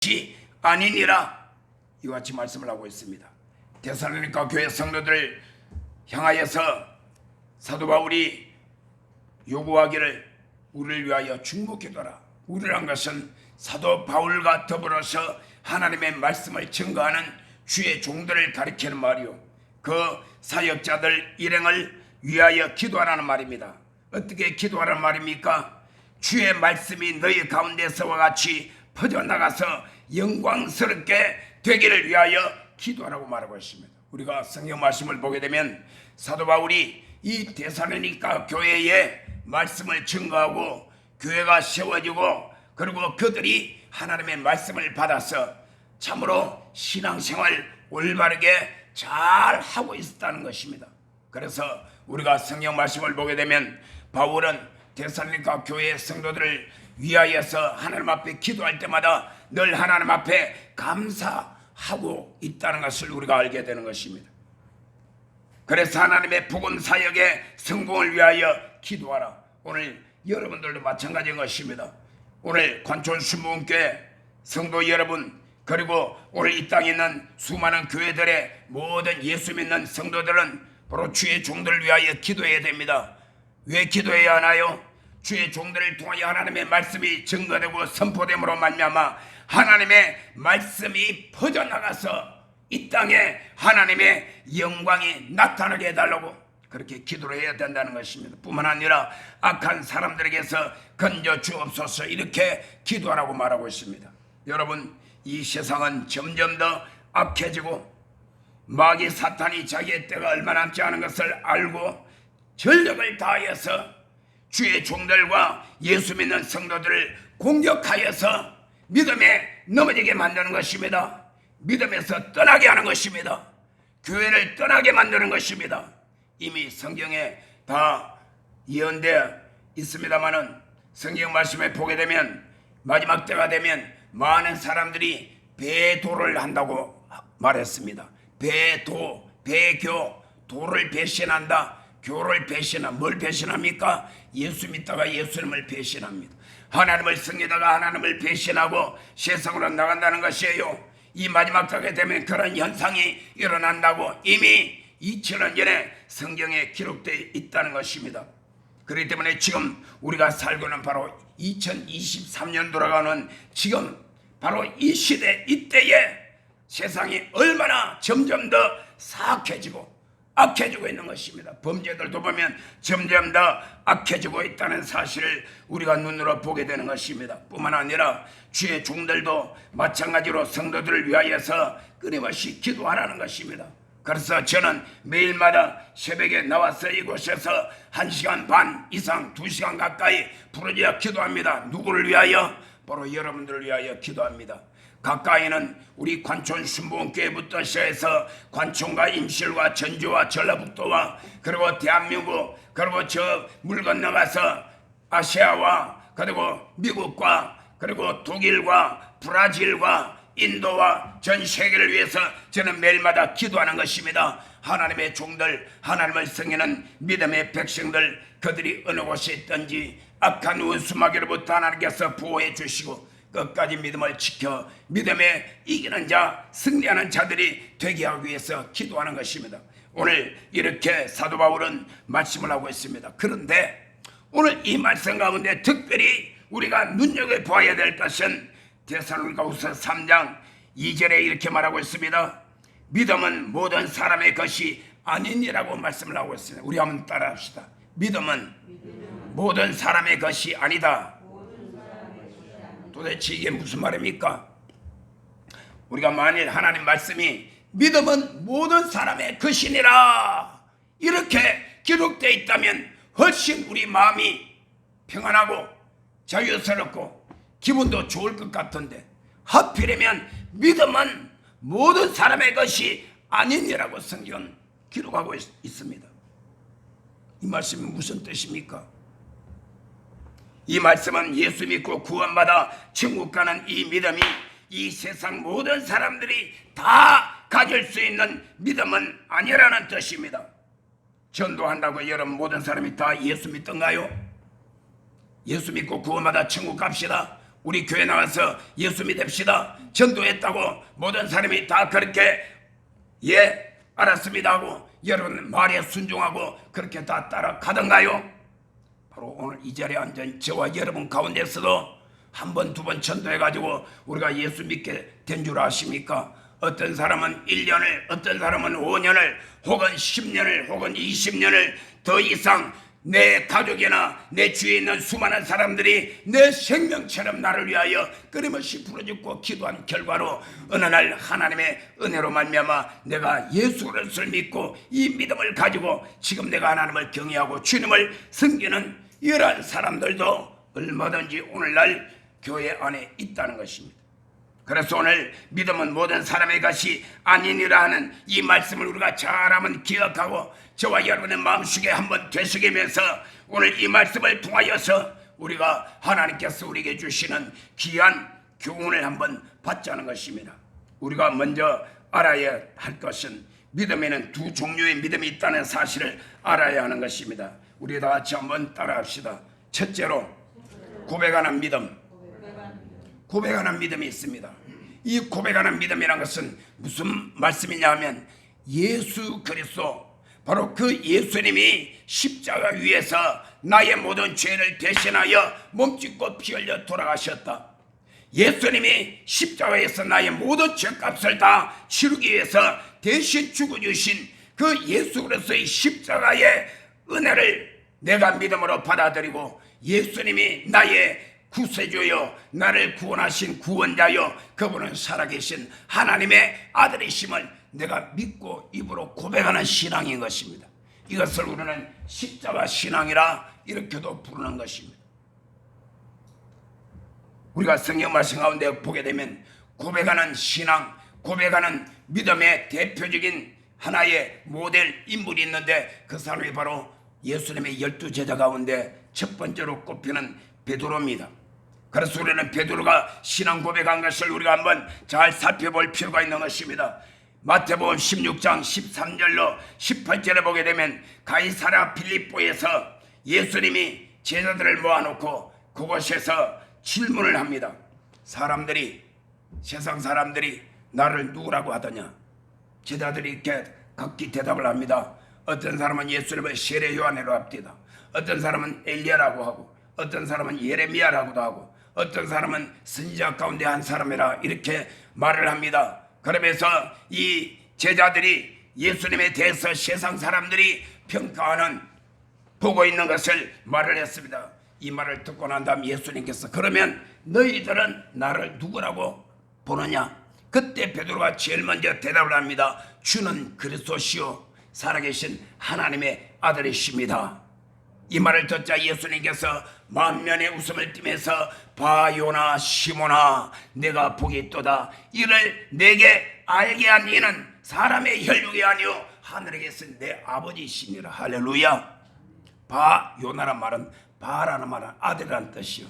것이 아니니라. 이와 같이 말씀을 하고 있습니다. 데살로니가 교회 성도들을 향하여서 사도 바울이 요구하기를 우리를 위하여 중보기도하라. 우리란 것은 사도 바울과 더불어서 하나님의 말씀을 증거하는 주의 종들을 가리키는 말이요, 그 사역자들 일행을 위하여 기도하라는 말입니다. 어떻게 기도하라는 말입니까? 주의 말씀이 너희 가운데서와 같이 퍼져나가서 영광스럽게 되기를 위하여 기도하라고 말하고 있습니다. 우리가 성경 말씀을 보게 되면 사도 바울이 이 데살로니가 교회에 말씀을 증거하고 교회가 세워지고, 그리고 그들이 하나님의 말씀을 받아서 참으로 신앙생활 올바르게 잘 하고 있었다는 것입니다. 그래서 우리가 성경 말씀을 보게 되면 바울은 데살로니가 교회의 성도들을 위하여서 하나님 앞에 기도할 때마다 늘 하나님 앞에 감사하고 있다는 것을 우리가 알게 되는 것입니다. 그래서 하나님의 복음 사역의 성공을 위하여 기도하라. 오늘 여러분들도 마찬가지인 것입니다. 오늘 관촌 순복음교회 성도 여러분, 그리고 오늘 이 땅에 있는 수많은 교회들의 모든 예수 믿는 성도들은 바로 주의 종들을 위하여 기도해야 됩니다. 왜 기도해야 하나요? 주의 종들을 통하여 하나님의 말씀이 증거되고 선포됨으로 말미암아 하나님의 말씀이 퍼져나가서 이 땅에 하나님의 영광이 나타나게 해달라고 그렇게 기도를 해야 된다는 것입니다. 뿐만 아니라 악한 사람들에게서 건져 주옵소서, 이렇게 기도하라고 말하고 있습니다. 여러분, 이 세상은 점점 더 악해지고 마귀 사탄이 자기의 때가 얼마 남지 않은 것을 알고 전력을 다하여서 주의 종들과 예수 믿는 성도들을 공격하여서 믿음에 넘어지게 만드는 것입니다. 믿음에서 떠나게 하는 것입니다. 교회를 떠나게 만드는 것입니다. 이미 성경에 다 예언되어 있습니다마는 성경 말씀에 보게 되면 마지막 때가 되면 많은 사람들이 배도를 한다고 말했습니다. 배도, 배교, 도를 배신한다. 교를 배신한, 뭘 배신합니까? 예수 믿다가 예수님을 배신합니다. 하나님을 섬기다가 하나님을 배신하고 세상으로 나간다는 것이에요. 이 마지막 때가 되면 그런 현상이 일어난다고 이미 2000년 전에 성경에 기록되어 있다는 것입니다. 그렇기 때문에 지금 우리가 살고는 바로 2023년 돌아가는 지금 바로 이 시대, 이때에 세상이 얼마나 점점 더 사악해지고 악해지고 있는 것입니다. 범죄들도 보면 점점 더 악해지고 있다는 사실을 우리가 눈으로 보게 되는 것입니다. 뿐만 아니라 주의 종들도 마찬가지로 성도들을 위하여서 끊임없이 기도하라는 것입니다. 그래서 저는 매일마다 새벽에 나와서 이곳에서 1시간 반 이상 2시간 가까이 부르짖어 기도합니다. 누구를 위하여? 바로 여러분들을 위하여 기도합니다. 가까이는 우리 관촌 순복음교회부터 시작해서 관촌과 임실과 전주와 전라북도와 그리고 대한민국, 그리고 저 물 건너가서 아시아와 그리고 미국과 그리고 독일과 브라질과 인도와 전 세계를 위해서 저는 매일마다 기도하는 것입니다. 하나님의 종들, 하나님을 섬기는 믿음의 백성들, 그들이 어느 곳에 있든지 악한 원수마귀로부터 하나님께서 보호해 주시고 끝까지 믿음을 지켜 믿음에 이기는 자, 승리하는 자들이 되게 하기 위해서 기도하는 것입니다. 오늘 이렇게 사도 바울은 말씀을 하고 있습니다. 그런데 오늘 이 말씀 가운데 특별히 우리가 눈여겨봐야 될 것은 데살로니가후서 3장 2절에 이렇게 말하고 있습니다. 믿음은 모든 사람의 것이 아니니라고 말씀을 하고 있습니다. 우리 한번 따라합시다. 믿음은 모든 사람의 것이 아니다. 도대체 이게 무슨 말입니까? 우리가 만일 하나님 말씀이 믿음은 모든 사람의 것이니라 이렇게 기록되어 있다면 훨씬 우리 마음이 평안하고 자유스럽고 기분도 좋을 것 같은데, 하필이면 믿음은 모든 사람의 것이 아니니라고 성경은 기록하고 있습니다. 이 말씀이 무슨 뜻입니까? 이 말씀은 예수 믿고 구원받아 천국 가는 이 믿음이 이 세상 모든 사람들이 다 가질 수 있는 믿음은 아니라는 뜻입니다. 전도한다고 여러분 모든 사람이 다 예수 믿던가요? 예수 믿고 구원받아 천국 갑시다. 우리 교회 나와서 예수 믿읍시다 전도했다고 모든 사람이 다 그렇게 예 알았습니다 하고 여러분 말에 순종하고 그렇게 다 따라가던가요? 바로 오늘 이 자리에 앉은 저와 여러분 가운데서도 한 번, 두 번 전도해가지고 우리가 예수 믿게 된 줄 아십니까? 어떤 사람은 1년을, 어떤 사람은 5년을, 혹은 10년을, 혹은 20년을 더 이상 내 가족이나 내 주위에 있는 수많은 사람들이 내 생명처럼 나를 위하여 끊임없이 부르짖고 기도한 결과로 어느 날 하나님의 은혜로 말미암아 내가 예수 그리스도를 믿고 이 믿음을 가지고 지금 내가 하나님을 경외하고 주님을 섬기는 이러한 사람들도 얼마든지 오늘날 교회 안에 있다는 것입니다. 그래서 오늘 믿음은 모든 사람의 것이 아니니라 하는 이 말씀을 우리가 잘 한번 기억하고 저와 여러분의 마음속에 한번 되새기면서 오늘 이 말씀을 통하여서 우리가 하나님께서 우리에게 주시는 귀한 교훈을 한번 받자는 것입니다. 우리가 먼저 알아야 할 것은 믿음에는 두 종류의 믿음이 있다는 사실을 알아야 하는 것입니다. 우리 다 같이 한번 따라합시다. 첫째로 고백하는 믿음. 고백하는 믿음이 있습니다. 이 고백하는 믿음이라는 것은 무슨 말씀이냐 하면 예수 그리스도 바로 그 예수님이 십자가 위에서 나의 모든 죄를 대신하여 몸짓고 피 흘려 돌아가셨다. 예수님이 십자가에서 나의 모든 죄값을 다 치르기 위해서 대신 죽어주신 그 예수 그리스도의 십자가의 은혜를 내가 믿음으로 받아들이고 예수님이 나의 구세주여 나를 구원하신 구원자여 그분은 살아계신 하나님의 아들이심을 내가 믿고 입으로 고백하는 신앙인 것입니다. 이것을 우리는 십자가 신앙이라 이렇게도 부르는 것입니다. 우리가 성경 말씀 가운데 보게 되면 고백하는 신앙, 고백하는 믿음의 대표적인 하나의 모델 인물이 있는데 그 사람이 바로 예수님의 12제자 가운데 첫 번째로 꼽히는 베드로입니다. 그래서 우리는 베드로가 신앙 고백한 것을 우리가 한번 잘 살펴볼 필요가 있는 것입니다. 마태복음 16장 13절로 18절에 보게 되면 가이사랴 빌립보에서 예수님이 제자들을 모아놓고 그곳에서 질문을 합니다. 세상 사람들이 나를 누구라고 하더냐? 제자들이 이렇게 각기 대답을 합니다. 어떤 사람은 예수님을 세례 요한이라고 합니다. 어떤 사람은 엘리야라고 하고 어떤 사람은 예레미야라고도 하고 어떤 사람은 선지자 가운데 한 사람이라 이렇게 말을 합니다. 그러면서 이 제자들이 예수님에 대해서 세상 사람들이 평가하는 보고 있는 것을 말을 했습니다. 이 말을 듣고 난 다음 예수님께서 그러면 너희들은 나를 누구라고 보느냐? 그때 베드로가 제일 먼저 대답을 합니다. 주는 그리스도시요 살아계신 하나님의 아들이십니다. 이 말을 듣자 예수님께서 만면에 웃음을 띠면서 바요나 시몬아 내가 복이 있도다. 이를 내게 알게 한 이는 사람의 혈육이 아니요 하늘에 계신 내 아버지이시니라. 할렐루야. 바요나란 말은 바라는 말은 아들이라는 뜻이요.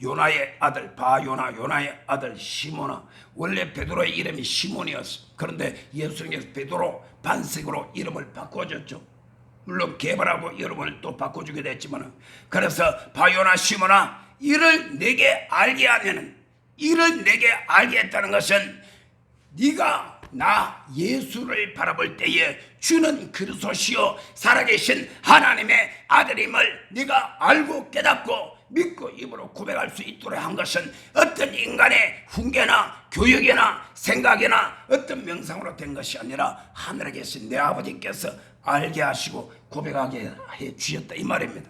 요나의 아들 바요나, 요나의 아들 시몬아. 원래 베드로의 이름이 시몬이었어. 그런데 예수님께서 베드로 반석으로 이름을 바꿔줬죠. 물론 개발하고 이름을 또 바꿔주게 됐지만 그래서 바요나 시몬아 이를 내게 알게 하면은 이를 내게 알게 했다는 것은 네가 나 예수를 바라볼 때에 주는 그리스도시요 살아계신 하나님의 아들임을 네가 알고 깨닫고 믿고 입으로 고백할 수 있도록 한 것은 어떤 인간의 훈계나 교육이나 생각이나 어떤 명상으로 된 것이 아니라 하늘에 계신 내 아버지께서 알게 하시고 고백하게 해 주셨다 이 말입니다.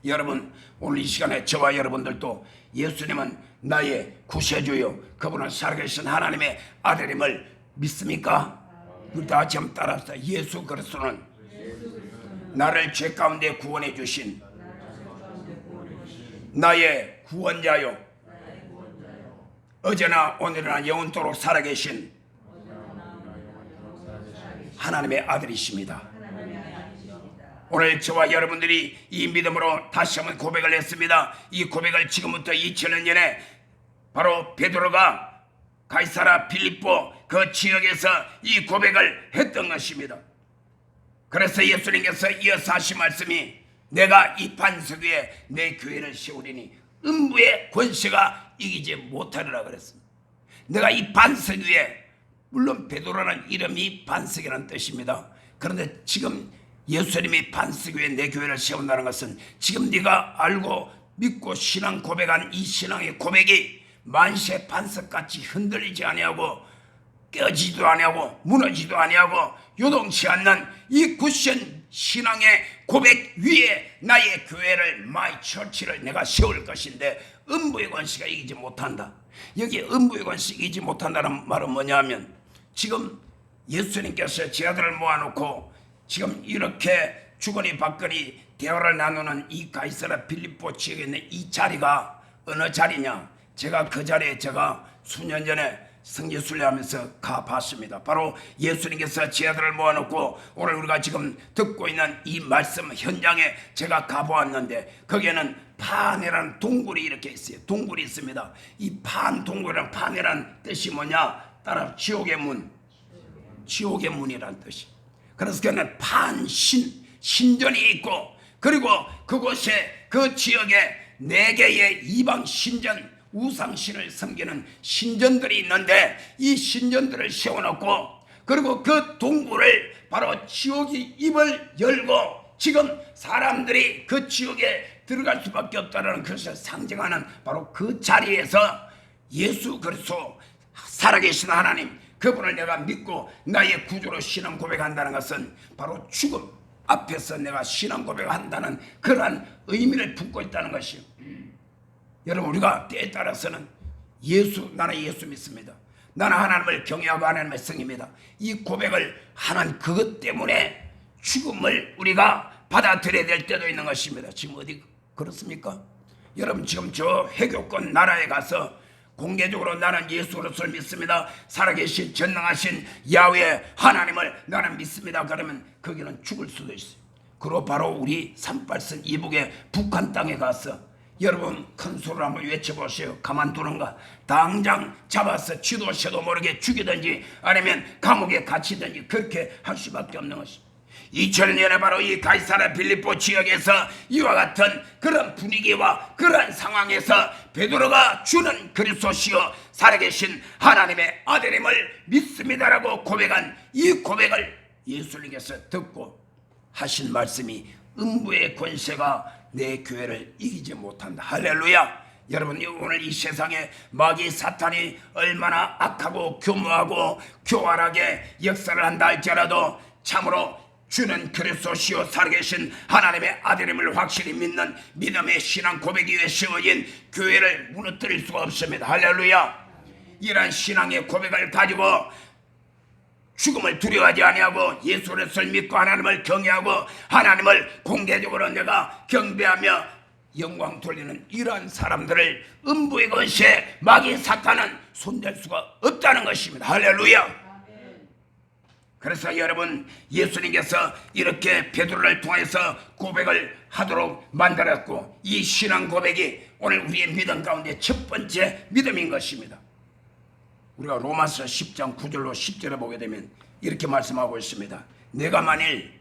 여러분 오늘 이 시간에 저와 여러분들도 예수님은 나의 구세주요 그분은 살아계신 하나님의 아들임을 믿습니까? 우리 다 같이 한번 따라합시다. 예수 그리스도는 나를 죄 가운데 구원해 주신 나의 구원자요 어제나 오늘이나 영원토록 살아계신 하나님의 아들이십니다. 오늘 저와 여러분들이 이 믿음으로 다시 한번 고백을 했습니다. 이 고백을 지금부터 2000년 전에 바로 베드로가 가이사랴 빌립보 그 지역에서 이 고백을 했던 것입니다. 그래서 예수님께서 이어서 하신 말씀이 내가 이 반석 위에 내 교회를 세우리니 음부의 권세가 이기지 못하리라 그랬습니다. 내가 이 반석 위에, 물론 베드로라는 이름이 반석이라는 뜻입니다. 그런데 지금 예수님이 반석 위에 내 교회를 세운다는 것은 지금 네가 알고 믿고 신앙 고백한 이 신앙의 고백이 만세 반석같이 흔들리지 아니하고 깨지도 아니하고 무너지도 아니하고 요동치 않는 이 쿠션 신앙의 고백 위에 나의 교회를, 마이 처치를 내가 세울 것인데 음부의 권세가 이기지 못한다. 여기 음부의 권세가 이기지 못한다는 말은 뭐냐면, 지금 예수님께서 제 아들을 모아놓고 지금 이렇게 주거니 받거니 대화를 나누는 이 가이사랴 빌립보 지역에 있는 이 자리가 어느 자리냐? 제가 그 자리에 수년 전에 성지순례하면서 가봤습니다. 바로 예수님께서 제 아들을 모아놓고 오늘 우리가 지금 듣고 있는 이 말씀 현장에 제가 가보았는데, 거기에는 판이라는 동굴이 이렇게 있어요. 동굴이 있습니다. 이 판 동굴이란, 판이라는 뜻이 뭐냐? 따라 지옥의 문, 지옥의 문이라는 뜻이. 그래서 그는 신전이 있고, 그리고 그곳에 그 지역에 4개의 이방 신전, 우상신을 섬기는 신전들이 있는데 이 신전들을 세워놓고, 그리고 그 동굴을 바로 지옥이 입을 열고 지금 사람들이 그 지옥에 들어갈 수밖에 없다는 것을 상징하는 바로 그 자리에서 예수 그리스도 살아계신 하나님, 그분을 내가 믿고 나의 구주로 신앙 고백한다는 것은 바로 죽음 앞에서 내가 신앙 고백한다는 그러한 의미를 품고 있다는 것이요. 여러분, 우리가 때에 따라서는 나는 예수 믿습니다. 나는 하나님을 경외하고 하나님의 성입니다. 이 고백을 하는 그것 때문에 죽음을 우리가 받아들여야 될 때도 있는 것입니다. 지금 어디 그렇습니까? 여러분, 지금 저 회교권 나라에 가서 공개적으로 나는 예수 그리스도를 믿습니다, 살아계신 전능하신 야훼 하나님을 나는 믿습니다, 그러면 거기는 죽을 수도 있어요. 그리고 바로 우리 38선 이북의 북한 땅에 가서 여러분 큰 소리로 한번 외쳐보세요. 가만두는가? 당장 잡아서 지도 새도 모르게 죽이든지 아니면 감옥에 갇히든지 그렇게 할 수밖에 없는 것입니다. 2000년에 바로 이 가이사랴 빌립보 지역에서 이와 같은 그런 분위기와 그런 상황에서 베드로가 주는 그리스도시요 살아계신 하나님의 아들임을 믿습니다라고 고백한 이 고백을 예수님께서 듣고 하신 말씀이 음부의 권세가 내 교회를 이기지 못한다. 할렐루야. 여러분, 오늘 이 세상에 마귀 사탄이 얼마나 악하고 교묘하고 교활하게 역사를 한다 할지라도 참으로 주는 그리스도시요 살아계신 하나님의 아들임을 확실히 믿는 믿음의 신앙 고백 위에 세워진 교회를 무너뜨릴 수가 없습니다. 할렐루야. 이러한 신앙의 고백을 가지고 죽음을 두려워하지 아니하고 예수 그리스도를 믿고 하나님을 경외하고 하나님을 공개적으로 내가 경배하며 영광 돌리는 이러한 사람들을 음부의 권세 마귀 사탄은 손댈 수가 없다는 것입니다. 할렐루야. 그래서 여러분, 예수님께서 이렇게 베드로를 통해서 고백을 하도록 만들었고, 이 신앙 고백이 오늘 우리의 믿음 가운데 첫 번째 믿음인 것입니다. 우리가 로마서 10장 9절로 10절에 보게 되면 이렇게 말씀하고 있습니다. 내가 만일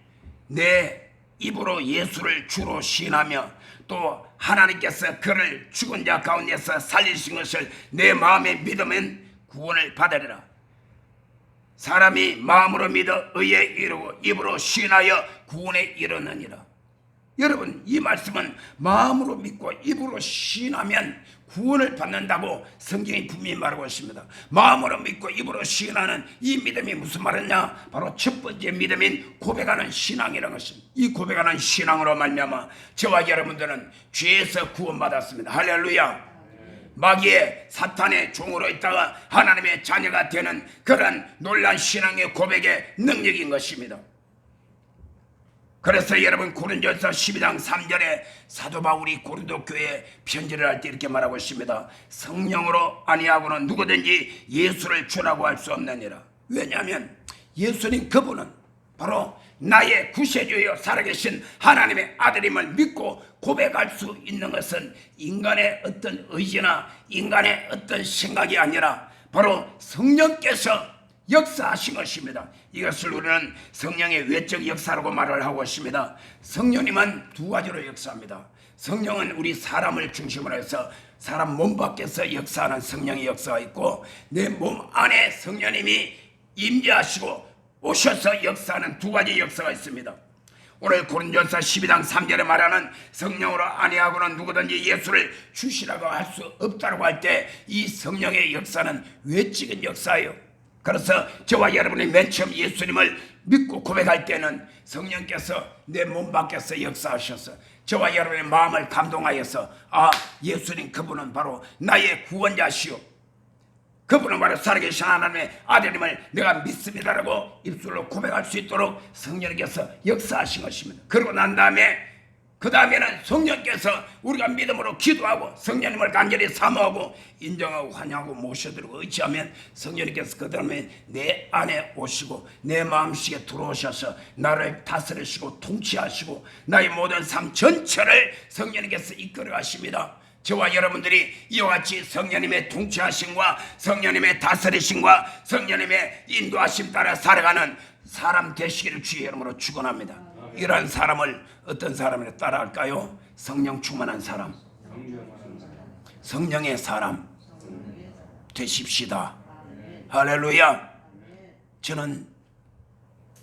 내 입으로 예수를 주로 시인하며 또 하나님께서 그를 죽은 자 가운데서 살리신 것을 내 마음에 믿으면 구원을 받으리라. 사람이 마음으로 믿어 의에 이르고 입으로 시인하여 구원에 이르느니라. 여러분, 이 말씀은 마음으로 믿고 입으로 시인하면 구원을 받는다고 성경이 분명히 말하고 있습니다. 마음으로 믿고 입으로 시인하는 이 믿음이 무슨 말이냐? 바로 첫 번째 믿음인 고백하는 신앙이라는 것입니다. 이 고백하는 신앙으로 말미암아 저와 여러분들은 죄에서 구원받았습니다. 할렐루야. 마귀의 사탄의 종으로 있다가 하나님의 자녀가 되는 그런 놀란 신앙의 고백의 능력인 것입니다. 그래서 여러분, 고린도서 12장 3절에 사도 바울이 고린도 교회에 편지를 할 때 이렇게 말하고 있습니다. 성령으로 아니하고는 누구든지 예수를 주라고 할 수 없느니라. 왜냐하면 예수님 그분은 바로 나의 구세주여 살아계신 하나님의 아들임을 믿고 고백할 수 있는 것은 인간의 어떤 의지나 인간의 어떤 생각이 아니라 바로 성령께서 역사하신 것입니다. 이것을 우리는 성령의 외적 역사라고 말을 하고 있습니다. 성령님은 두 가지로 역사합니다. 성령은 우리 사람을 중심으로 해서 사람 몸 밖에서 역사하는 성령의 역사가 있고 내 몸 안에 성령님이 임재하시고 오셔서 역사하는 두 가지 역사가 있습니다. 오늘 고린도전서 12장 3절에 말하는 성령으로 아니하고는 누구든지 예수를 주시라고 할 수 없다고 할 때 이 성령의 역사는 외적인 역사예요. 그래서 저와 여러분이 맨 처음 예수님을 믿고 고백할 때는 성령께서 내 몸 밖에서 역사하셔서 저와 여러분의 마음을 감동하여서 아, 예수님 그분은 바로 나의 구원자시오, 그분은 바로 살아계신 하나님의 아들임을 내가 믿습니다라고 입술로 고백할 수 있도록 성령께서 역사하신 것입니다. 그러고 난 다음에 그 다음에는 성령께서 우리가 믿음으로 기도하고 성령님을 간절히 사모하고 인정하고 환영하고 모셔드리고 의지하면 성령님께서 그 다음에 내 안에 오시고 내 마음속에 들어오셔서 나를 다스리시고 통치하시고 나의 모든 삶 전체를 성령님께서 이끌어 가십니다. 저와 여러분들이 이와 같이 성령님의 통치하심과 성령님의 다스리심과 성령님의 인도하심 따라 살아가는 사람 되시기를 주의 이름으로 축원합니다. 이러한 사람을 어떤 사람을 따라할까요? 성령 충만한 사람, 성령의 사람 되십시다. 할렐루야. 저는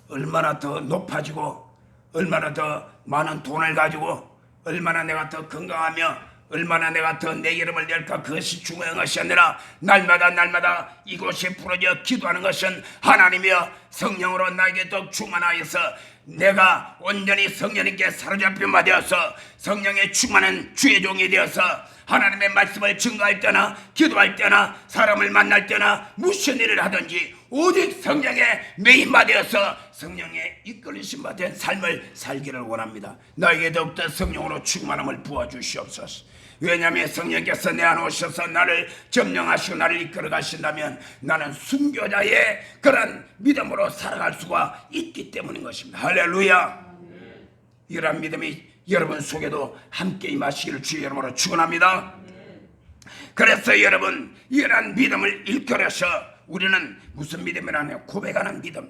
얼마나 더 높아지고 얼마나 더 많은 돈을 가지고 얼마나 내가 더 건강하며 얼마나 내가 더 내 이름을 낼까, 그것이 중요한 것이 아니라 날마다 이곳에 부러져 기도하는 것은 하나님이여 성령으로 나에게 더 충만하여서 내가 온전히 성령님께 사로잡힌 바 되어서 성령의 충만한 주의 종이 되어서 하나님의 말씀을 증거할 때나 기도할 때나 사람을 만날 때나 무슨 일을 하든지 오직 성령에 매인바 되어서 성령에 이끌리신 바 된 삶을 살기를 원합니다. 나에게 더욱더 성령으로 충만함을 부어주시옵소서. 왜냐하면 성령께서 내 안에 오셔서 나를 점령하시고 나를 이끌어 가신다면 나는 순교자의 그런 믿음으로 살아갈 수가 있기 때문인 것입니다. 할렐루야. 이러한 믿음이 여러분 속에도 함께 임하시기를 주의 이름으로 축원합니다. 그래서 여러분 이러한 믿음을 일컬어서 우리는 무슨 믿음이라냐, 고백하는 믿음.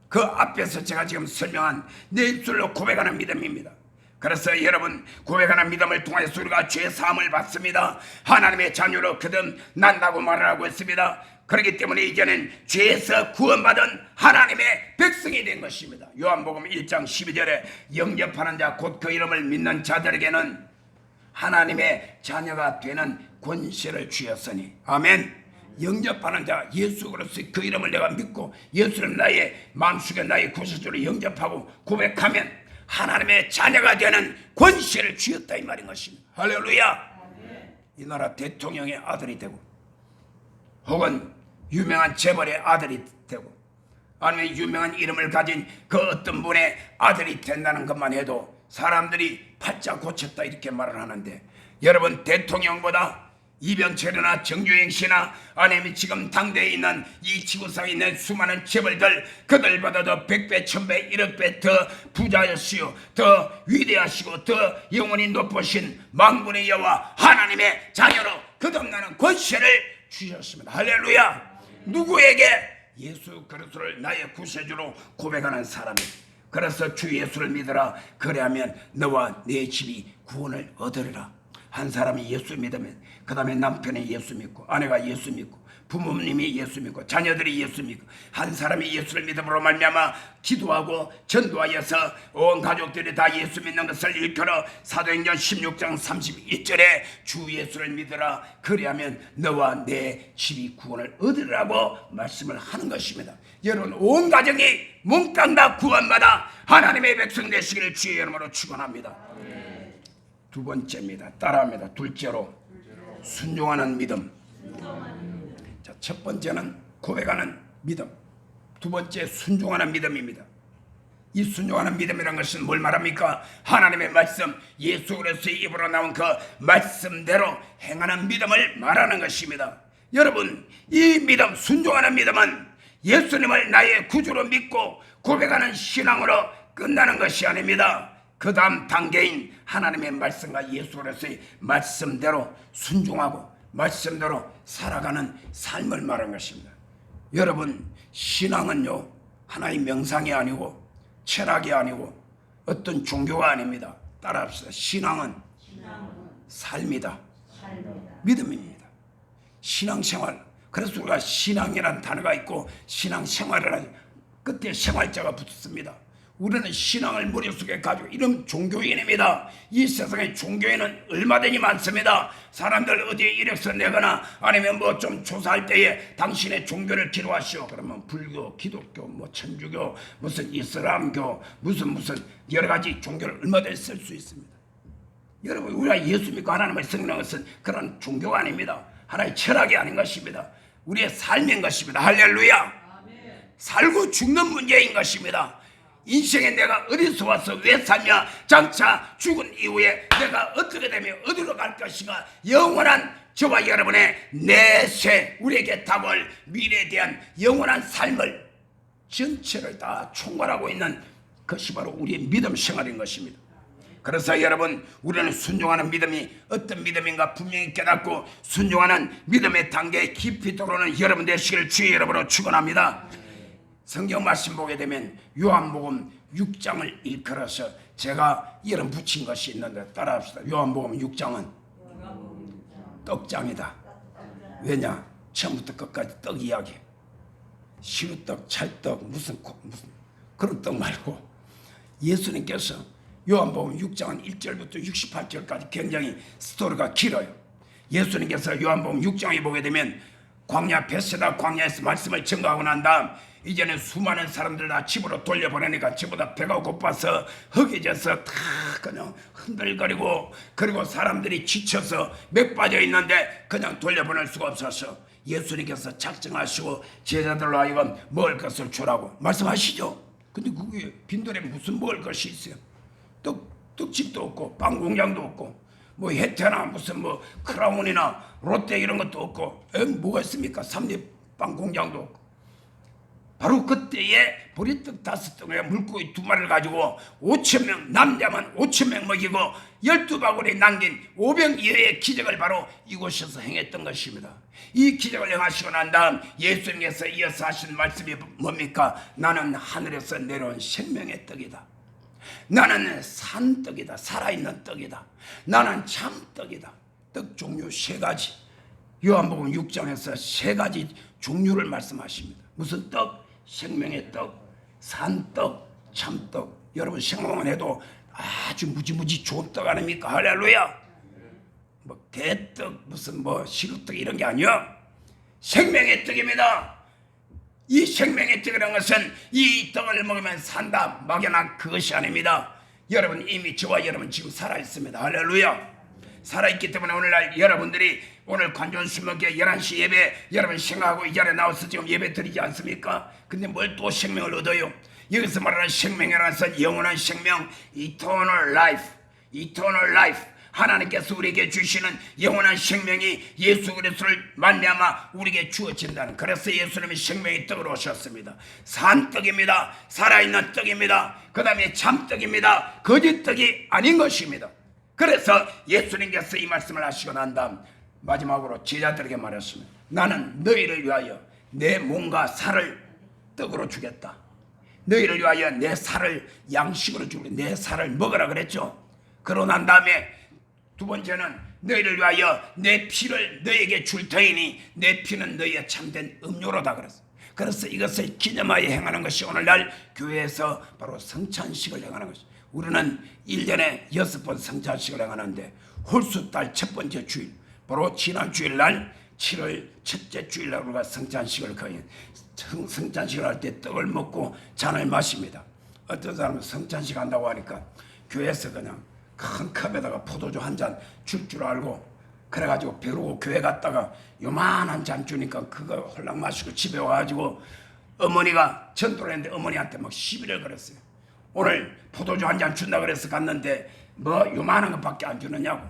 그 앞에서 제가 지금 설명한 내 입술로 고백하는 믿음입니다. 그래서 여러분 고백하는 믿음을 통해서 우리가 죄 사함을 받습니다. 하나님의 자녀로 거듭난다고 말을 하고 있습니다. 그렇기 때문에 이제는 죄에서 구원받은 하나님의 백성이 된 것입니다. 요한복음 1장 12절에 영접하는 자 곧 그 이름을 믿는 자들에게는 하나님의 자녀가 되는 권세를 주셨으니 아멘. 영접하는 자, 예수 그리스도의 그 이름을 내가 믿고 예수를 나의 마음속에 나의 구세주로 영접하고 고백하면 하나님의 자녀가 되는 권세를 주었다 이 말인 것입니다. 할렐루야. 이 나라 대통령의 아들이 되고 혹은 유명한 재벌의 아들이 되고 아니면 유명한 이름을 가진 그 어떤 분의 아들이 된다는 것만 해도 사람들이 팔자 고쳤다 이렇게 말을 하는데, 여러분 대통령보다 이병철이나 정주행씨나 아니면 지금 당대에 있는 이 지구상에 있는 수많은 재벌들, 그들보다도 100배 1000배 1억배 더 부자였시오, 더 위대하시고 더 영원히 높으신 만군의 여호와 하나님의 자녀로 거듭나는 권세를 주셨습니다. 할렐루야. 누구에게? 예수 그리스도를 나의 구세주로 고백하는 사람이. 그래서 주 예수를 믿으라. 그래야면 너와 네 집이 구원을 얻으리라. 한 사람이 예수 믿으면 그 다음에 남편이 예수 믿고 아내가 예수 믿고 부모님이 예수 믿고 자녀들이 예수 믿고 한 사람이 예수를 믿음으로 말미암아 기도하고 전도하여서 온 가족들이 다 예수 믿는 것을 일컬어 사도행전 16장 31절에 주 예수를 믿으라. 그리하면 너와 내 집이 구원을 얻으리라고 말씀을 하는 것입니다. 여러분 온 가정이 몽땅 다 구원받아 하나님의 백성 되시기를 주의 이름으로 축원합니다. 두 번째입니다. 따라합니다. 둘째로 순종하는 믿음. 자, 첫 번째는 고백하는 믿음, 두 번째 순종하는 믿음입니다. 이 순종하는 믿음이란 것은 뭘 말합니까? 하나님의 말씀, 예수 그리스도의 입으로 나온 그 말씀대로 행하는 믿음을 말하는 것입니다. 여러분 이 믿음, 순종하는 믿음은 예수님을 나의 구주로 믿고 고백하는 신앙으로 끝나는 것이 아닙니다. 그 다음 단계인 하나님의 말씀과 예수 그리스도의 말씀대로 순종하고 말씀대로 살아가는 삶을 말하는 것입니다. 여러분 신앙은요 하나의 명상이 아니고 철학이 아니고 어떤 종교가 아닙니다. 따라합시다. 신앙은 삶이다. 믿음입니다. 신앙생활. 그래서 우리가 신앙이라는 단어가 있고 신앙생활이라는 끝에 생활자가 붙습니다. 우리는 신앙을 머릿속에 가지고 이런 종교인입니다. 이 세상에 종교인은 얼마든지 많습니다. 사람들 어디에 이력서 내거나 아니면 뭐 좀 조사할 때에 당신의 종교를 기록하시오. 그러면 불교, 기독교, 뭐 천주교, 무슨 이슬람교, 무슨 여러 가지 종교를 얼마든지 쓸 수 있습니다. 여러분, 우리가 예수 믿고 하나님을 섬기는 것은 그런 종교가 아닙니다. 하나의 철학이 아닌 것입니다. 우리의 삶인 것입니다. 할렐루야. 살고 죽는 문제인 것입니다. 인생에 내가 어디서 와서 왜 살며 장차 죽은 이후에 내가 어떻게 되며 어디로 갈 것인가, 영원한 저와 여러분의 내세, 우리에게 답을, 미래에 대한 영원한 삶을 전체를 다 총괄하고 있는 것이 바로 우리의 믿음 생활인 것입니다. 그래서 여러분, 우리는 순종하는 믿음이 어떤 믿음인가 분명히 깨닫고 순종하는 믿음의 단계에 깊이 들어오는 여러분 되시기를 주의 이름으로 축원합니다. 성경 말씀 보게 되면 요한복음 6장을 일컬어서 제가 이름 붙인 것이 있는데 따라합시다. 요한복음 6장은 떡장이다. 왜냐? 처음부터 끝까지 떡 이야기. 시루떡, 찰떡, 무슨 그런 떡 말고 예수님께서 요한복음 6장은 1절부터 68절까지 굉장히 스토리가 길어요. 예수님께서 요한복음 6장에 보게 되면 광야 베세다 광야에서 말씀을 증거하고 난 다음 이제는 수많은 사람들 다 집으로 돌려보내니까 집보다 배가 고파서 허기져서 다 그냥 흔들거리고, 그리고 사람들이 지쳐서 맥 빠져 있는데 그냥 돌려보낼 수가 없어서 예수님께서 작정하시고 제자들로 하여금 먹을 것을 주라고 말씀하시죠. 근데 그게 빈들에 무슨 먹을 것이 있어요? 떡집도 없고 빵 공장도 없고 뭐 혜태나 무슨 뭐 크라운이나 롯데 이런 것도 없고 뭐가 있습니까? 삼립빵 공장도 없고. 바로 그때에 보리떡 5덩에 물고기 2마리를 가지고 5,000명, 남자만 5,000명 먹이고 12바구니 남긴 500여의 기적을 바로 이곳에서 행했던 것입니다. 이 기적을 행하시고 난 다음 예수님께서 이어서 하신 말씀이 뭡니까? 나는 하늘에서 내려온 생명의 떡이다. 나는 산떡이다. 살아있는 떡이다. 나는 참떡이다. 떡 종류 3가지. 요한복음 6장에서 3가지 종류를 말씀하십니다. 무슨 떡? 생명의 떡, 산떡, 참떡. 여러분 생각만 해도 아주 무지무지 좋은 떡 아닙니까? 할렐루야. 뭐 대떡, 무슨 뭐 시루떡 이런 게 아니야. 생명의 떡입니다. 이 생명의 떡이라는 것은 이 떡을 먹으면 산다, 막연한 그것이 아닙니다. 여러분 이미 저와 여러분 지금 살아있습니다. 할렐루야. 살아있기 때문에 오늘날 여러분들이 오늘 관전 수목회 11시 예배 여러분 생각하고 이 자리에 나와서 지금 예배 드리지 않습니까? 근데 뭘 또 생명을 얻어요? 여기서 말하는 생명이라는 것은 영원한 생명, eternal life, eternal life. 하나님께서 우리에게 주시는 영원한 생명이 예수 그리스도를 말미암아 우리에게 주어진다는, 그래서 예수님이 생명의 떡으로 오셨습니다. 산떡입니다. 살아있는 떡입니다. 그 다음에 참떡입니다. 거짓 떡이 아닌 것입니다. 그래서 예수님께서 이 말씀을 하시고 난 다음 마지막으로 제자들에게 말했습니다. 나는 너희를 위하여 내 몸과 살을 떡으로 주겠다. 너희를 위하여 내 살을 양식으로 주겠다. 내 살을 먹으라 그랬죠. 그러고 난 다음에 두 번째는 너희를 위하여 내 피를 너희에게 줄 터이니 내 피는 너희의 참된 음료로다 그랬어. 그래서 이것을 기념하여 행하는 것이 오늘날 교회에서 바로 성찬식을 행하는 것이죠. 우리는 1년에 6번 성찬식을 행하는데 홀수달 첫 번째 주일, 바로 지난 주일날 7월 첫째 주일날 우리가 성찬식을 거의 성찬식을 할 때 떡을 먹고 잔을 마십니다. 어떤 사람은 성찬식 한다고 하니까 교회에서 그냥 큰 컵에다가 포도주 한 잔 줄 줄 알고 그래가지고 벼르고 교회 갔다가 요만한 잔 주니까 그거 홀랑 마시고 집에 와가지고 어머니가 전도를 했는데 어머니한테 막 시비를 걸었어요. 오늘 포도주 한 잔 준다 그래서 갔는데 뭐 요만한 것밖에 안 주느냐고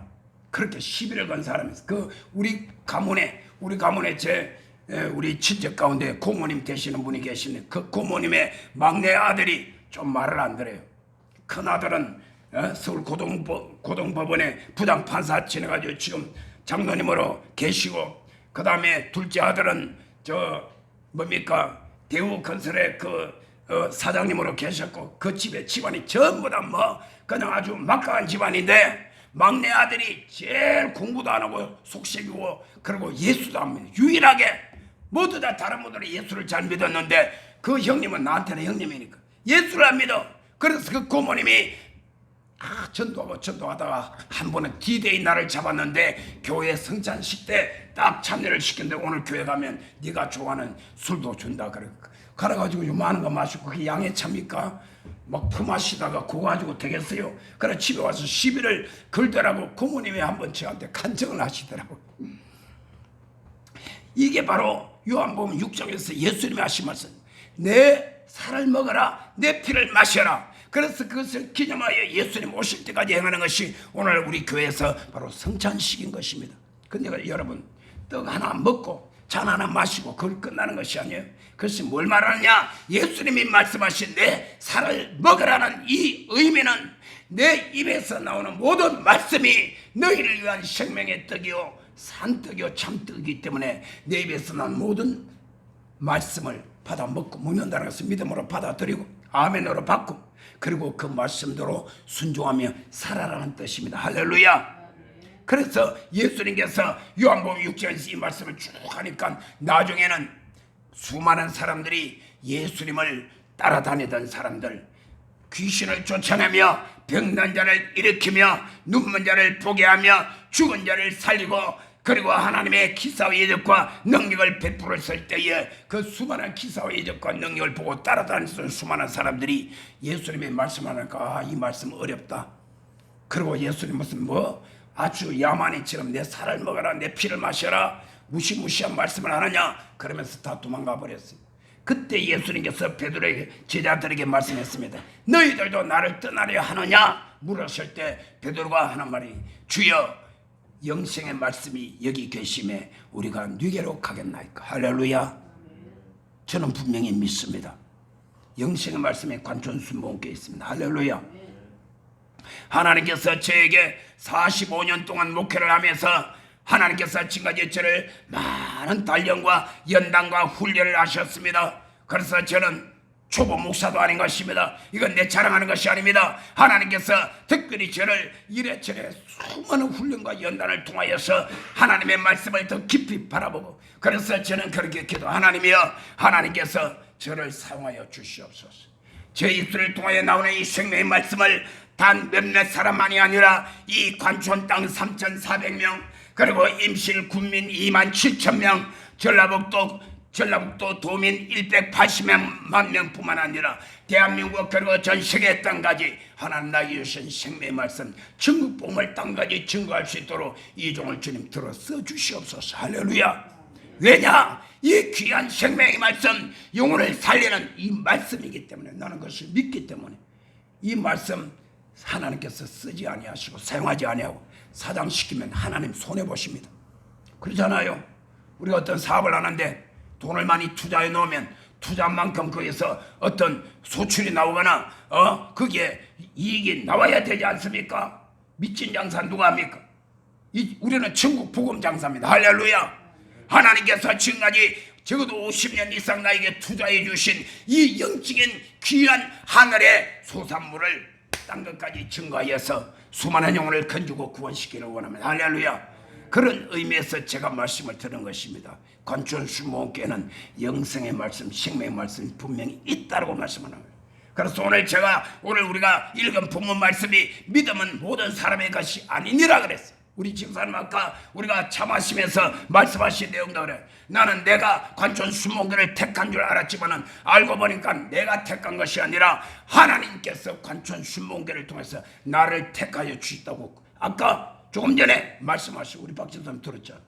그렇게 시비를 건 사람이 있어요. 그 우리 가문에 우리 친척 가운데 고모님 되시는 분이 계시는데 그 고모님의 막내 아들이 좀 말을 안 들어요. 큰 아들은 서울 고등법원에 부장판사 지내가지고 지금 장로님으로 계시고, 그 다음에 둘째 아들은 대우건설의 사장님으로 계셨고 그 집에 집안이 전부 다 그냥 아주 막강한 집안인데 막내 아들이 제일 공부도 안 하고 속색이고 그리고 예수도 안 믿어. 유일하게 모두 다 다른 분들은 예수를 잘 믿었는데 그 형님은 나한테는 형님이니까 예수를 안 믿어. 그래서 그 고모님이 전도하다가 한 번은 D-Day 날을 잡았는데 교회 성찬식 때 딱 참여를 시켰는데 오늘 교회 가면 네가 좋아하는 술도 준다 그래가지고 요만한 거 마시고 그게 양의 차입니까? 막 품마시다가 그거 가지고 되겠어요? 그래 집에 와서 시비를 걸더라고. 고모님이 한번 저한테 간증을 하시더라고. 이게 바로 요한복음 6장에서 예수님이 하신 말씀, 내 살을 먹어라 내 피를 마셔라. 그래서 그것을 기념하여 예수님 오실 때까지 행하는 것이 오늘 우리 교회에서 바로 성찬식인 것입니다. 근데 여러분 떡 하나 먹고 잔 하나 마시고 그걸 끝나는 것이 아니에요. 그것이 뭘 말하느냐? 예수님이 말씀하신 내 살을 먹으라는 이 의미는 내 입에서 나오는 모든 말씀이 너희를 위한 생명의 떡이요 산떡이요 참떡이기 때문에 내 입에서 나온 모든 말씀을 받아 먹는다는 것을 믿음으로 받아들이고 아멘으로 받고 그리고 그 말씀대로 순종하며 살아라는 뜻입니다. 할렐루야. 그래서 예수님께서 요한복음 6장에서 이 말씀을 쭉 하니까 나중에는 수많은 사람들이 예수님을 따라다니던 사람들, 귀신을 쫓아내며 병난 자를 일으키며 눈먼 자를 보게 하며 죽은 자를 살리고 그리고 하나님의 기사와 예적과 능력을 베풀었을 때에 그 수많은 기사와 예적과 능력을 보고 따라다니던 수많은 사람들이 예수님의 말씀하니까 이 말씀 어렵다. 그리고 예수님 무슨 아주 야만인처럼 내 살을 먹어라 내 피를 마셔라 무시무시한 말씀을 하느냐 그러면서 다 도망가 버렸어요. 그때 예수님께서 베드로에게 제자들에게 말씀했습니다. 너희들도 나를 떠나려 하느냐 물었을 때 베드로가 하는 말이 주여 영생의 말씀이 여기 계심에 우리가 누게로 가겠나이까. 할렐루야. 저는 분명히 믿습니다. 영생의 말씀이 관촌순복음교에 있습니다. 할렐루야. 하나님께서 저에게 45년 동안 목회를 하면서 하나님께서 지금까지 저를 많은 단련과 연단과 훈련을 하셨습니다. 그래서 저는 초보 목사도 아닌 것입니다. 이건 내 자랑하는 것이 아닙니다. 하나님께서 특별히 저를 이래저래 수많은 훈련과 연단을 통하여서 하나님의 말씀을 더 깊이 바라보고 그래서 저는 그렇게 기도 하나님이여 하나님께서 저를 사용하여 주시옵소서. 제 입술을 통하여 나오는 이 생명의 말씀을 단 몇몇 사람만이 아니라 이 관촌 땅 3,400명 그리고 임실 군민 27,000명 전라북도 도민 180만 명뿐만 아니라 대한민국 그리고 전 세계 땅까지 하나님 나에게 주신 생명의 말씀 천국복음을 땅까지 증거할 수 있도록 이 종을 주님 들어 써주시옵소서. 할렐루야. 왜냐? 이 귀한 생명의 말씀 영혼을 살리는 이 말씀이기 때문에 나는 그것을 믿기 때문에 이 말씀 하나님께서 쓰지 아니하시고 사용하지 아니하고 사장시키면 하나님 손해보십니다. 그러잖아요. 우리가 어떤 사업을 하는데 돈을 많이 투자해 놓으면 투자한 만큼 거기서 어떤 소출이 나오거나 그게 이익이 나와야 되지 않습니까? 미친 장사 누가 합니까? 우리는 천국 복음 장사입니다. 할렐루야. 하나님께서 지금까지 적어도 50년 이상 나에게 투자해 주신 이 영적인 귀한 하늘의 소산물을 땅 끝까지 증거하여서 수많은 영혼을 건지고 구원시키기를 원합니다. 할렐루야. 그런 의미에서 제가 말씀을 드린 것입니다. 관촌순복음교회는 영생의 말씀, 생명의 말씀이 분명히 있다고 말씀하는 거예요. 그래서 오늘 우리가 읽은 본문 말씀이 믿음은 모든 사람의 것이 아니니라 그랬어요. 우리 집사님 아까 우리가 차 마시면서 말씀하신 내용도 그래. 나는 내가 관촌순복음교회를 택한 줄 알았지만은 알고 보니까 내가 택한 것이 아니라 하나님께서 관촌순복음교회를 통해서 나를 택하여 주셨다고 아까 조금 전에 말씀하시고 우리 박 집사님 들었죠.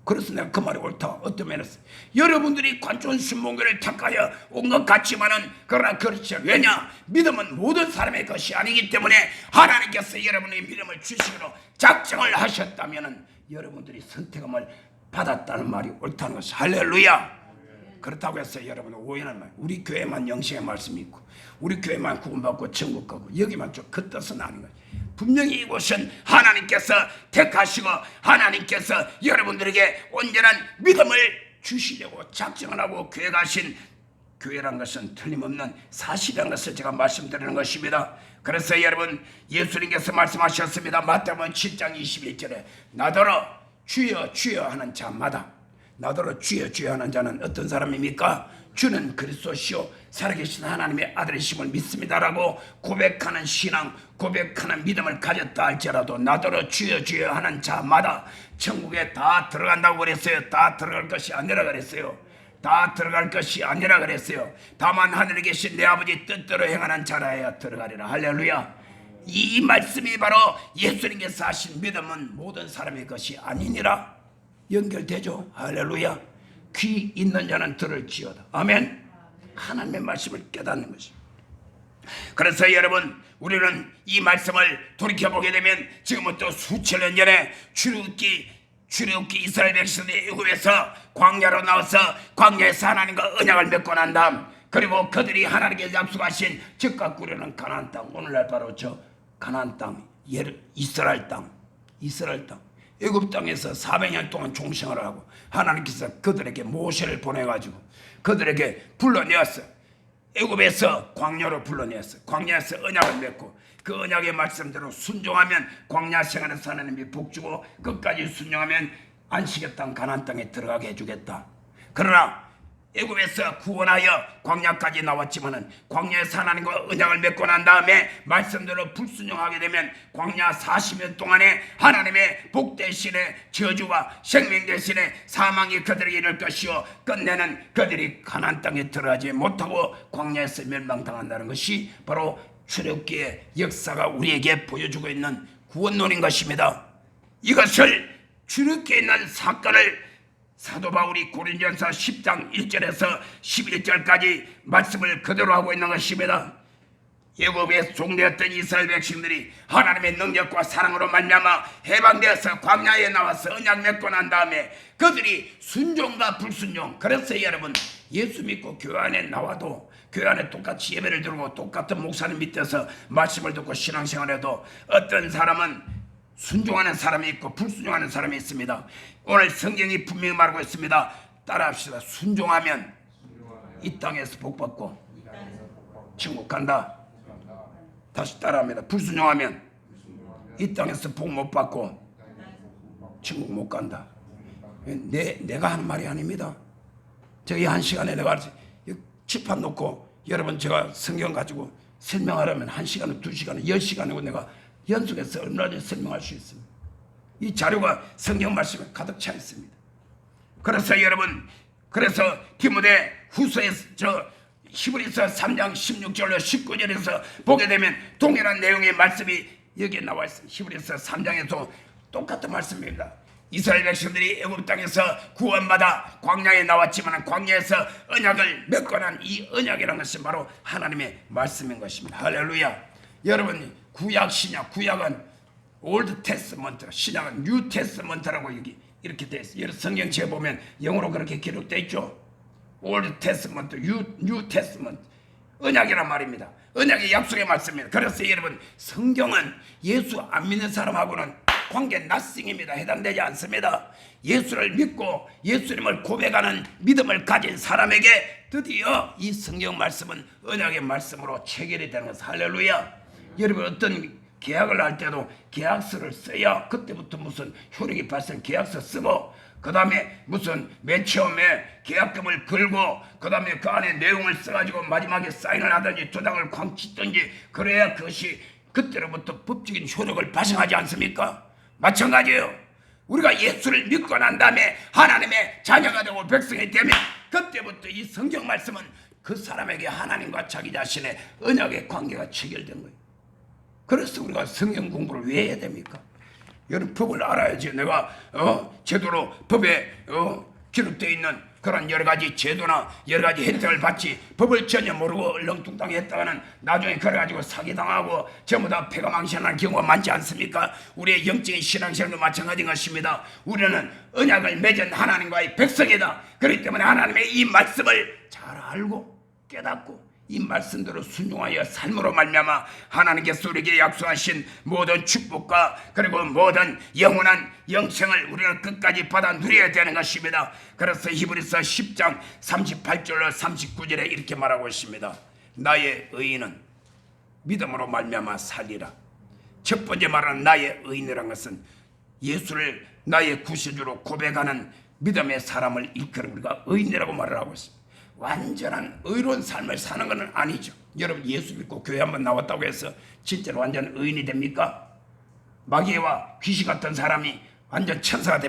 그래서 내가 그 말이 옳다. 어떤 면에서 여러분들이 관촌순복음교회를 택하여 온 것 같지만은 그러나 그렇죠. 왜냐? 믿음은 모든 사람의 것이 아니기 때문에 하나님께서 여러분의 믿음을 주시기로 작정을 하셨다면은 여러분들이 선택함을 받았다는 말이 옳다는 것이 할렐루야. 그렇다고 해서 여러분은 오해하는 말. 우리 교회만 영생의 말씀이 있고 우리 교회만 구원받고 천국 가고 여기만 좀 그 뜻은 아닌 거예요. 분명히 이곳은 하나님께서 택하시고 하나님께서 여러분들에게 온전한 믿음을 주시려고 작정을 하고 교회 가신 교회란 것은 틀림없는 사실이라는 것을 제가 말씀드리는 것입니다. 그래서 여러분, 예수님께서 말씀하셨습니다. 마태복음 7장 21절에 나더러 주여 주여 하는 자마다, 나더러 주여 주여 하는 자는 어떤 사람입니까? 주는 그리스도시요 살아계신 하나님의 아들이심을 믿습니다라고 고백하는 신앙, 고백하는 믿음을 가졌다 할지라도 나더러 주여 주여 하는 자마다 천국에 다 들어간다고 그랬어요. 다 들어갈 것이 아니라 그랬어요. 다 들어갈 것이 아니라 그랬어요. 다만 하늘에 계신 내 아버지 뜻대로 행하는 자라야 들어가리라. 할렐루야. 이 말씀이 바로 예수님께서 하신 믿음은 모든 사람의 것이 아니니라 연결되죠. 할렐루야. 귀 있는 자는 들을지어다. 아멘. 하나님의 말씀을 깨닫는 것입니다. 그래서 여러분, 우리는 이 말씀을 돌이켜보게 되면 지금부터 수천 년 전에 출애굽기 이스라엘 백성들이 애굽에서 광야로 나와서 광야에서 하나님과 언약을 맺고 난 다음, 그리고 그들이 하나님께 약속하신 즉각 꾸려는 가나안 땅, 오늘날 바로 저 가나안 땅, 이스라엘 땅 애굽 땅에서 400년 동안 종생을 하고 하나님께서 그들에게 모세를 보내가지고 그들에게 불러내었어. 애굽에서 광야로 불러내었어. 광야에서 언약을 맺고 그 언약의 말씀대로 순종하면 광야 생활에서 하나님이 복주고 끝까지 순종하면 안식의 땅 가나안 땅에 들어가게 해주겠다. 그러나 애굽에서 구원하여 광야까지 나왔지만은 광야에서 하나님과 언약을 맺고 난 다음에 말씀대로 불순종하게 되면 광야 40년 동안에 하나님의 복 대신에 저주와 생명 대신에 사망이 그들에게 이를 것이요 끝내는 그들이 가나안 땅에 들어가지 못하고 광야에서 멸망당한다는 것이 바로 출애굽기의 역사가 우리에게 보여주고 있는 구원론인 것입니다. 이것을 출애굽기에 있는 사건을 사도 바울이 고린도전서 10장 1절에서 11절까지 말씀을 그대로 하고 있는 것입니다. 애굽에 종되었던 이스라엘 백성들이 하나님의 능력과 사랑으로 말미암아 해방되어서 광야에 나와서 언약 맺고 난 다음에 그들이 순종과 불순종, 그래서 여러분, 예수 믿고 교회 안에 나와도 교회 안에 똑같이 예배를 드리고 똑같은 목사님 밑에서 말씀을 듣고 신앙생활해도 어떤 사람은 순종하는 사람이 있고 불순종하는 사람이 있습니다. 오늘 성경이 분명히 말하고 있습니다. 따라합시다. 순종하면 이 땅에서 복받고 천국 간다. 다시 따라합니다. 불순종하면 이 땅에서 복 못 받고 천국 못 간다. 내가 하는 말이 아닙니다. 저기 한 시간에 내가 칠판 놓고 여러분 제가 성경 가지고 설명하려면 1시간에 2시간에 10시간이고 내가 연속해서 얼마나 설명할 수 있습니다. 이 자료가 성경 말씀에 가득 차 있습니다. 그래서 여러분, 그래서 디모데 후서에서 히브리서 3장 16절로 19절에서 보게 되면 동일한 내용의 말씀이 여기에 나와 있습니다. 히브리서 3장에도 똑같은 말씀입니다. 이스라엘 백성들이 애굽 땅에서 구원받아 광야에 나왔지만 광야에서 언약을 맺고 난 이 언약이라는 것이 바로 하나님의 말씀인 것입니다. 할렐루야. 여러분, 구약 신약, 구약은 올드 테스먼트, 신약은 뉴 테스먼트라고 여기 이렇게 돼 있어요. 성경책에 보면 영어로 그렇게 기록돼 있죠. 올드 테스먼트, 뉴 테스먼트, 언약이란 말입니다. 언약의 약속의 말씀입니다. 그래서 여러분, 성경은 예수 안 믿는 사람하고는 관계 나싱입니다. 해당되지 않습니다. 예수를 믿고 예수님을 고백하는 믿음을 가진 사람에게 드디어 이 성경 말씀은 언약의 말씀으로 체결이 되는 것입니다. 할렐루야. 여러분, 어떤 계약을 할 때도 계약서를 써야 그때부터 무슨 효력이 발생, 계약서 쓰고 그 다음에 무슨 맨 처음에 계약금을 걸고 그 다음에 그 안에 내용을 써가지고 마지막에 사인을 하든지 도장을 쾅 찍든지 그래야 그것이 그때로부터 법적인 효력을 발생하지 않습니까? 마찬가지예요. 우리가 예수를 믿고 난 다음에 하나님의 자녀가 되고 백성이 되면 그때부터 이 성경 말씀은 그 사람에게 하나님과 자기 자신의 언약의 관계가 체결된 거예요. 그래서 우리가 성경 공부를 왜 해야 됩니까? 여러분, 법을 알아야지. 내가 제도로 법에 기록되어 있는 그런 여러 가지 제도나 여러 가지 혜택을 받지 법을 전혀 모르고 얼렁뚱땅 했다가는 나중에 그래가지고 사기당하고 전부 다 폐가망신하는 경우가 많지 않습니까? 우리의 영적인 신앙생활도 마찬가지인 것입니다. 우리는 언약을 맺은 하나님과의 백성이다. 그렇기 때문에 하나님의 이 말씀을 잘 알고 깨닫고 이 말씀대로 순종하여 삶으로 말미암아 하나님께서 우리에게 약속하신 모든 축복과 그리고 모든 영원한 영생을 우리가 끝까지 받아 누려야 되는 것입니다. 그래서 히브리서 10장 38절로 39절에 이렇게 말하고 있습니다. 나의 의인은 믿음으로 말미암아 살리라. 첫 번째 말하는 나의 의인이라는 것은 예수를 나의 구세주로 고백하는 믿음의 사람을 일컬어 우리가 의인이라고 말을 하고 있습니다. 완전한 의로운 삶을 사는 것은 아니죠. 여러분 예수 믿고 교회 한번 나왔다고 해서 진짜로 완전 의인이 됩니까? 마귀와 귀신 같은 사람이 완전 천사가 됩니까?